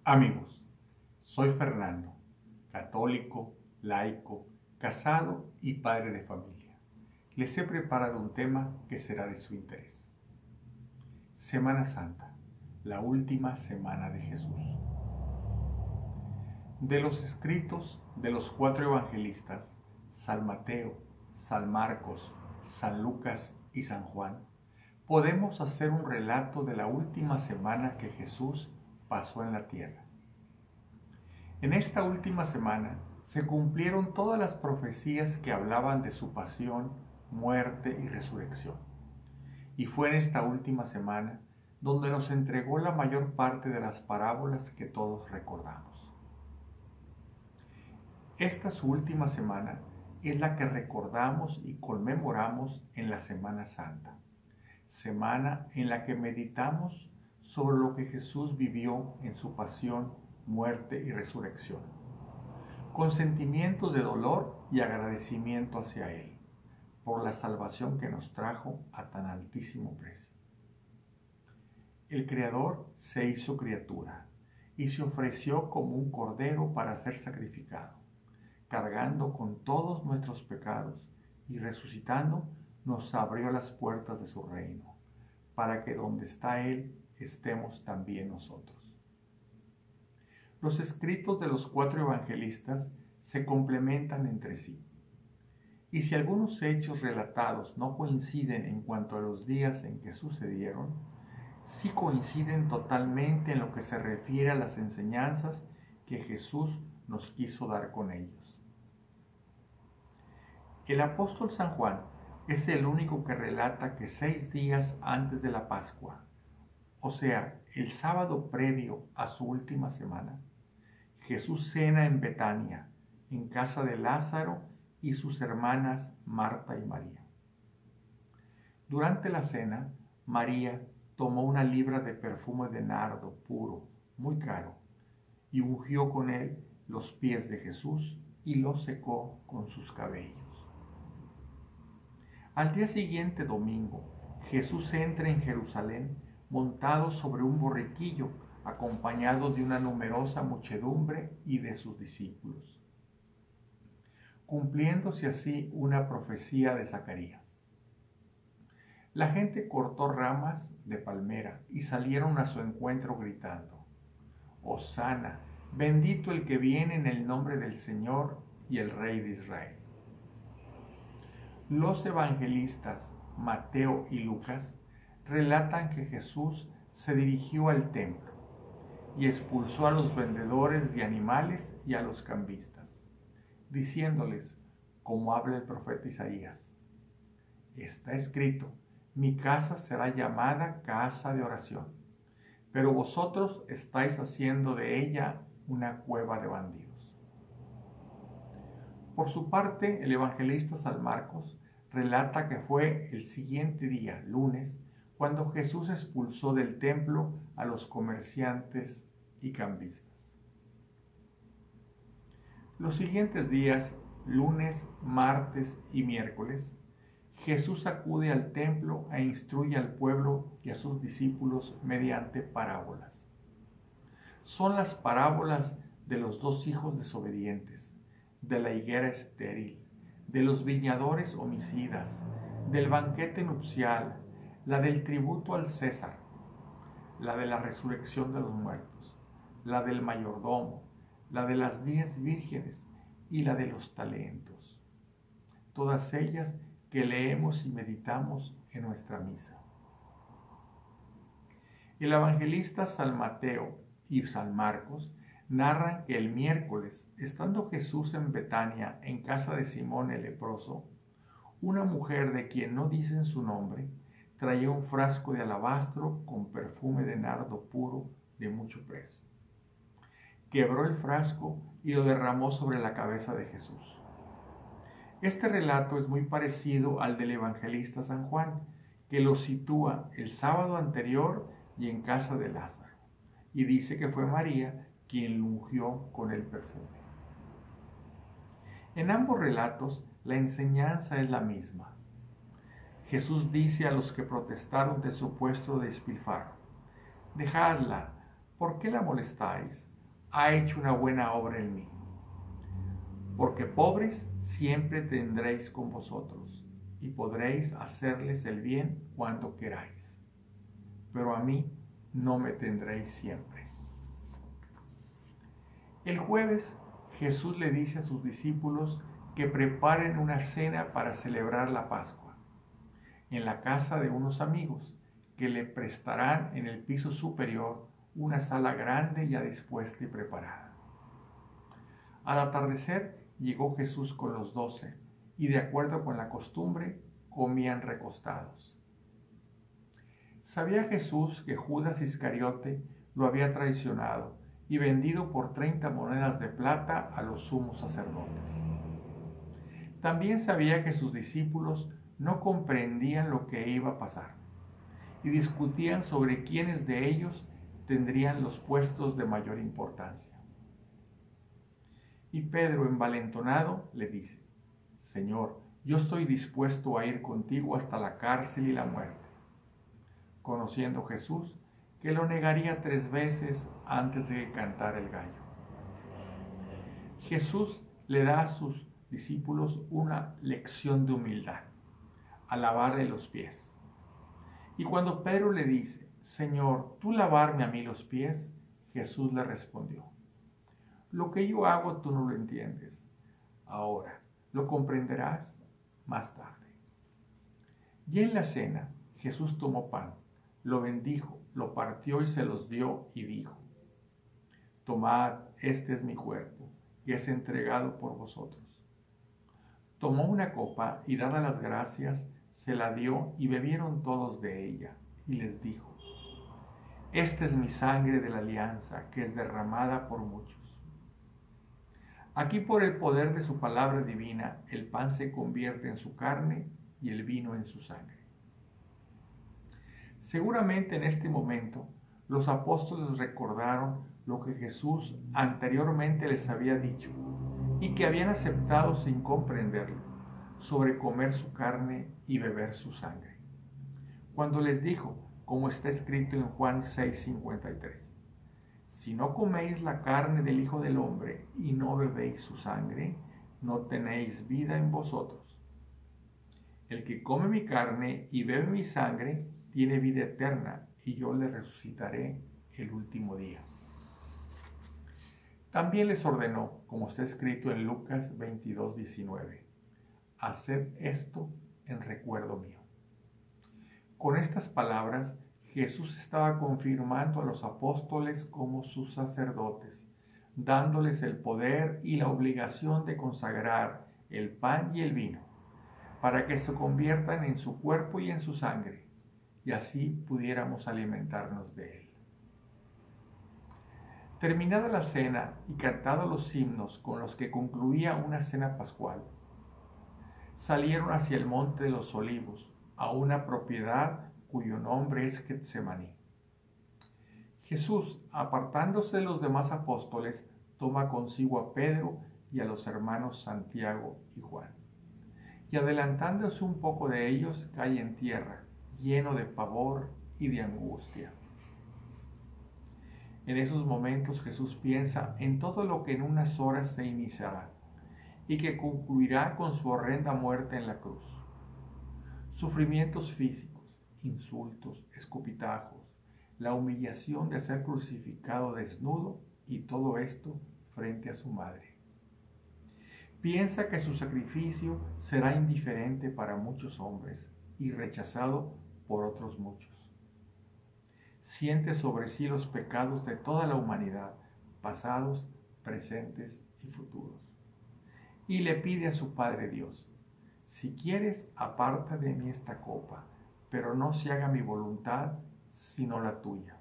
Amigos, soy Fernando, católico, laico, casado y padre de familia. Les he preparado un tema que será de su interés. Semana Santa, la última semana de Jesús. De los escritos de los 4 evangelistas, San Mateo, San Marcos, San Lucas y San Juan, podemos hacer un relato de la última semana que Jesús pasó en la tierra. En esta última semana se cumplieron todas las profecías que hablaban de su pasión, muerte y resurrección. Y fue en esta última semana donde nos entregó la mayor parte de las parábolas que todos recordamos. Esta su última semana es la que recordamos y conmemoramos en la Semana Santa, semana en la que meditamos sobre lo que Jesús vivió en su pasión, muerte y resurrección, con sentimientos de dolor y agradecimiento hacia Él, por la salvación que nos trajo a tan altísimo precio. El Creador se hizo criatura y se ofreció como un cordero para ser sacrificado, cargando con todos nuestros pecados y resucitando nos abrió las puertas de su reino, para que donde está Él estemos también nosotros. Los escritos de los 4 evangelistas se complementan entre sí. Y si algunos hechos relatados no coinciden en cuanto a los días en que sucedieron, sí coinciden totalmente en lo que se refiere a las enseñanzas que Jesús nos quiso dar con ellos. El apóstol San Juan es el único que relata que 6 días antes de la Pascua, o sea, el sábado previo a su última semana, Jesús cena en Betania, en casa de Lázaro y sus hermanas Marta y María. Durante la cena, María tomó una libra de perfume de nardo puro, muy caro, y ungió con él los pies de Jesús y los secó con sus cabellos. Al día siguiente, domingo, Jesús entra en Jerusalén montado sobre un borriquillo, acompañado de una numerosa muchedumbre y de sus discípulos, cumpliéndose así una profecía de Zacarías. La gente cortó ramas de palmera y salieron a su encuentro gritando: Hosana, bendito el que viene en el nombre del Señor y el Rey de Israel. Los evangelistas Mateo y Lucas relatan que Jesús se dirigió al templo y expulsó a los vendedores de animales y a los cambistas, diciéndoles, como habla el profeta Isaías: está escrito, mi casa será llamada casa de oración, pero vosotros estáis haciendo de ella una cueva de bandidos. Por su parte, el evangelista San Marcos relata que fue el siguiente día, lunes, cuando Jesús expulsó del templo a los comerciantes y cambistas. Los siguientes días, lunes, martes y miércoles, Jesús acude al templo e instruye al pueblo y a sus discípulos mediante parábolas. Son las parábolas de los 2 hijos desobedientes, de la higuera estéril, de los viñadores homicidas, del banquete nupcial, la del tributo al César, la de la resurrección de los muertos, la del mayordomo, la de las 10 vírgenes y la de los talentos. Todas ellas que leemos y meditamos en nuestra misa. El evangelista San Mateo y San Marcos narran que el miércoles, estando Jesús en Betania, en casa de Simón el leproso, una mujer de quien no dicen su nombre, traía un frasco de alabastro con perfume de nardo puro de mucho precio. Quebró el frasco y lo derramó sobre la cabeza de Jesús. Este relato es muy parecido al del evangelista San Juan, que lo sitúa el sábado anterior y en casa de Lázaro, y dice que fue María quien lo ungió con el perfume. En ambos relatos, la enseñanza es la misma. Jesús dice a los que protestaron de su supuesto despilfarro: dejadla, ¿por qué la molestáis? ha hecho una buena obra en mí. Porque pobres siempre tendréis con vosotros, y podréis hacerles el bien cuando queráis. Pero a mí no me tendréis siempre. El jueves, Jesús le dice a sus discípulos que preparen una cena para celebrar la Pascua, en la casa de unos amigos, que le prestarán en el piso superior una sala grande ya dispuesta y preparada. Al atardecer llegó Jesús con los 12 y, de acuerdo con la costumbre, comían recostados. Sabía Jesús que Judas Iscariote lo había traicionado y vendido por 30 monedas de plata a los sumos sacerdotes. También sabía que sus discípulos no comprendían lo que iba a pasar y discutían sobre quiénes de ellos tendrían los puestos de mayor importancia. Y Pedro, envalentonado, le dice: Señor, yo estoy dispuesto a ir contigo hasta la cárcel y la muerte. Conociendo Jesús que lo negaría 3 veces antes de que cantara el gallo. Jesús le da a sus discípulos una lección de humildad, al lavarle los pies. Y cuando Pedro le dice: Señor, ¿tú lavarme a mí los pies? Jesús le respondió: Lo que yo hago tú no lo entiendes ahora, lo comprenderás más tarde. Y en la cena, Jesús tomó pan, lo bendijo, lo partió y se los dio y dijo: Tomad, este es mi cuerpo, que es entregado por vosotros. Tomó una copa y, dadas las gracias, se la dio y bebieron todos de ella, y les dijo: Esta es mi sangre de la alianza, que es derramada por muchos. Aquí, por el poder de su palabra divina, el pan se convierte en su carne y el vino en su sangre. Seguramente en este momento los apóstoles recordaron lo que Jesús anteriormente les había dicho y que habían aceptado sin comprenderlo, sobre comer su carne y beber su sangre. Cuando les dijo, como está escrito en Juan 6:53, si no coméis la carne del Hijo del Hombre y no bebéis su sangre, no tenéis vida en vosotros. El que come mi carne y bebe mi sangre tiene vida eterna, y yo le resucitaré el último día. También les ordenó, como está escrito en Lucas 22:19, haced esto en recuerdo mío. Con estas palabras, Jesús estaba confirmando a los apóstoles como sus sacerdotes, dándoles el poder y la obligación de consagrar el pan y el vino, para que se conviertan en su cuerpo y en su sangre, y así pudiéramos alimentarnos de él. Terminada la cena y cantados los himnos con los que concluía una cena pascual, salieron hacia el monte de los Olivos, a una propiedad cuyo nombre es Getsemaní. Jesús, apartándose de los demás apóstoles, toma consigo a Pedro y a los hermanos Santiago y Juan, y adelantándose un poco de ellos, cae en tierra, lleno de pavor y de angustia. En esos momentos Jesús piensa en todo lo que en unas horas se iniciará y que concluirá con su horrenda muerte en la cruz. Sufrimientos físicos, insultos, escupitajos, la humillación de ser crucificado desnudo, y todo esto frente a su madre. Piensa que su sacrificio será indiferente para muchos hombres y rechazado por otros muchos. Siente sobre sí los pecados de toda la humanidad, pasados, presentes y futuros. Y le pide a su Padre Dios: si quieres, aparta de mí esta copa, pero no se haga mi voluntad, sino la tuya.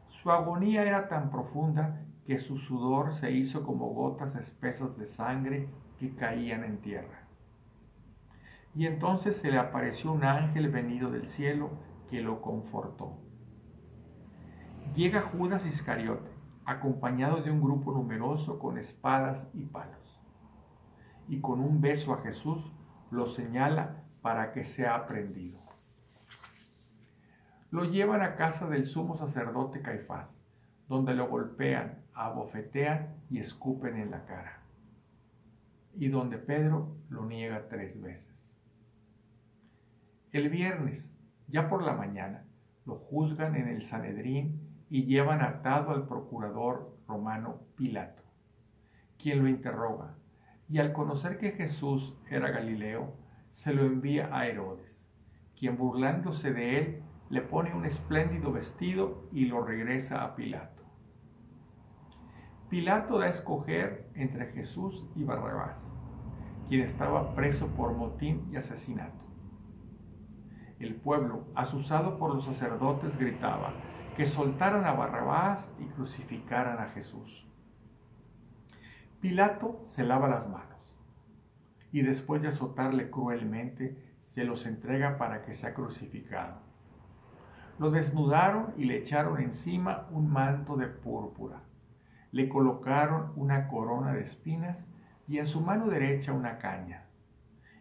Su agonía era tan profunda que su sudor se hizo como gotas espesas de sangre que caían en tierra. Y entonces se le apareció un ángel venido del cielo que lo confortó. Llega Judas Iscariote, acompañado de un grupo numeroso con espadas y palos, y con un beso a Jesús lo señala para que sea prendido. Lo llevan a casa del sumo sacerdote Caifás, donde lo golpean, abofetean y escupen en la cara, y donde Pedro lo niega 3 veces. El viernes, ya por la mañana, lo juzgan en el Sanedrín y llevan atado al procurador romano Pilato, quien lo interroga, y al conocer que Jesús era Galileo, se lo envía a Herodes, quien burlándose de él, le pone un espléndido vestido y lo regresa a Pilato. Pilato da a escoger entre Jesús y Barrabás, quien estaba preso por motín y asesinato. El pueblo, asusado por los sacerdotes, gritaba que soltaran a Barrabás y crucificaran a Jesús. Pilato se lava las manos y después de azotarle cruelmente, se los entrega para que sea crucificado. Lo desnudaron y le echaron encima un manto de púrpura. Le colocaron una corona de espinas y en su mano derecha una caña.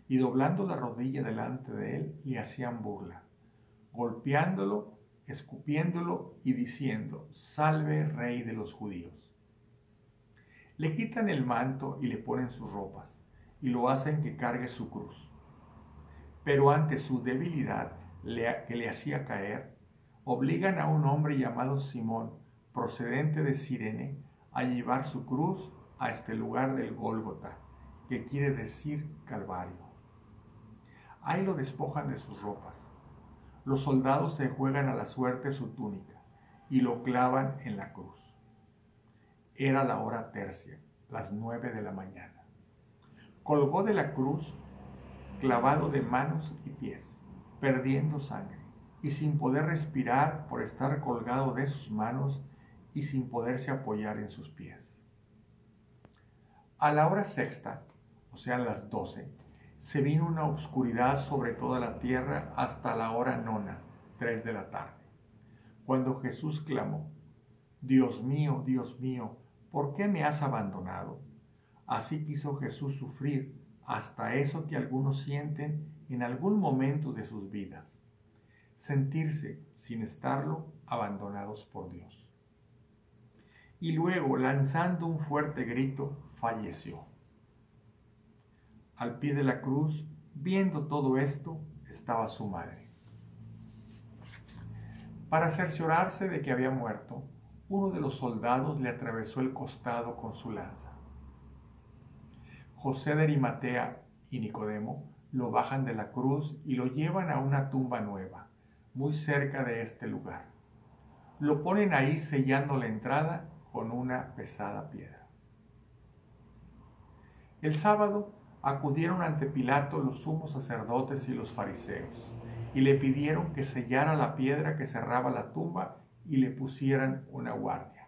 Y doblando la rodilla delante de él, le hacían burla, golpeándolo, escupiéndolo y diciendo: «Salve, Rey de los judíos». Le quitan el manto y le ponen sus ropas, y lo hacen que cargue su cruz. Pero ante su debilidad que le hacía caer, obligan a un hombre llamado Simón, procedente de Cirene, a llevar su cruz a este lugar del Gólgota, que quiere decir Calvario. Ahí lo despojan de sus ropas. Los soldados se juegan a la suerte su túnica y lo clavan en la cruz. Era la hora tercia, las 9 de la mañana. Colgó de la cruz, clavado de manos y pies, perdiendo sangre, y sin poder respirar por estar colgado de sus manos y sin poderse apoyar en sus pies. A la hora sexta, o sea, las 12, se vino una oscuridad sobre toda la tierra hasta la hora nona, 3 de la tarde, cuando Jesús clamó: Dios mío, ¿por qué me has abandonado? Así quiso Jesús sufrir hasta eso que algunos sienten en algún momento de sus vidas: sentirse, sin estarlo, abandonados por Dios. Y luego, lanzando un fuerte grito, falleció. Al pie de la cruz, viendo todo esto, estaba su madre. Para cerciorarse de que había muerto, uno de los soldados le atravesó el costado con su lanza. José de Arimatea y Nicodemo lo bajan de la cruz y lo llevan a una tumba nueva, muy cerca de este lugar. Lo ponen ahí sellando la entrada con una pesada piedra. El sábado acudieron ante Pilato los sumos sacerdotes y los fariseos, y le pidieron que sellara la piedra que cerraba la tumba y le pusieran una guardia.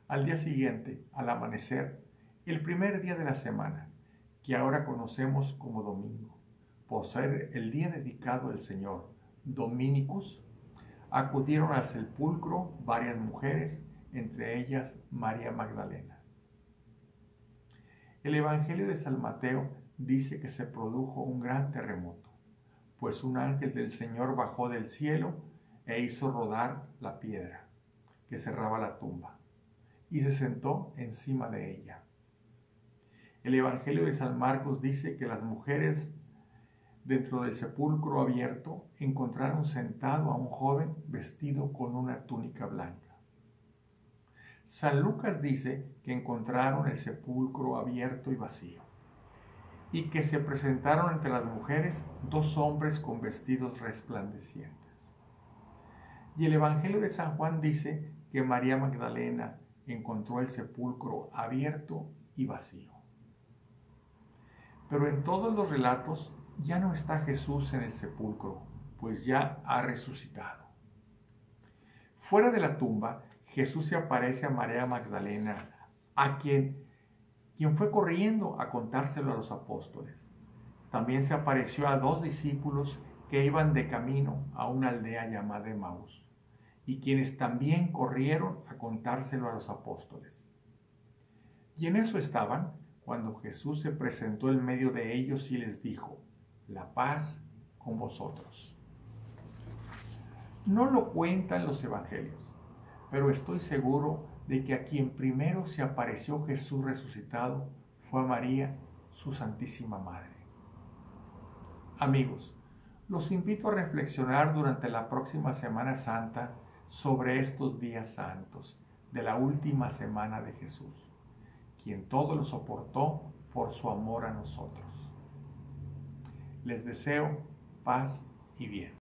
Al día siguiente, al amanecer, el primer día de la semana, que ahora conocemos como domingo, por ser el día dedicado al Señor, Dominicus, acudieron al sepulcro varias mujeres, entre ellas María Magdalena. El Evangelio de San Mateo dice que se produjo un gran terremoto, pues un ángel del Señor bajó del cielo e hizo rodar la piedra que cerraba la tumba, y se sentó encima de ella. El Evangelio de San Marcos dice que las mujeres dentro del sepulcro abierto encontraron sentado a un joven vestido con una túnica blanca. San Lucas dice que encontraron el sepulcro abierto y vacío, y que se presentaron ante las mujeres 2 hombres con vestidos resplandecientes. Y el Evangelio de San Juan dice que María Magdalena encontró el sepulcro abierto y vacío. Pero en todos los relatos ya no está Jesús en el sepulcro, pues ya ha resucitado. Fuera de la tumba, Jesús se aparece a María Magdalena, a quien fue corriendo a contárselo a los apóstoles. También se apareció a 2 discípulos que iban de camino a una aldea llamada Emaús, y quienes también corrieron a contárselo a los apóstoles. Y en eso estaban cuando Jesús se presentó en medio de ellos y les dijo: la paz con vosotros. No lo cuentan los evangelios, pero estoy seguro de que a quien primero se apareció Jesús resucitado fue a María, su Santísima Madre. Amigos, los invito a reflexionar durante la próxima Semana Santa sobre estos días santos de la última semana de Jesús, quien todo lo soportó por su amor a nosotros. Les deseo paz y bien.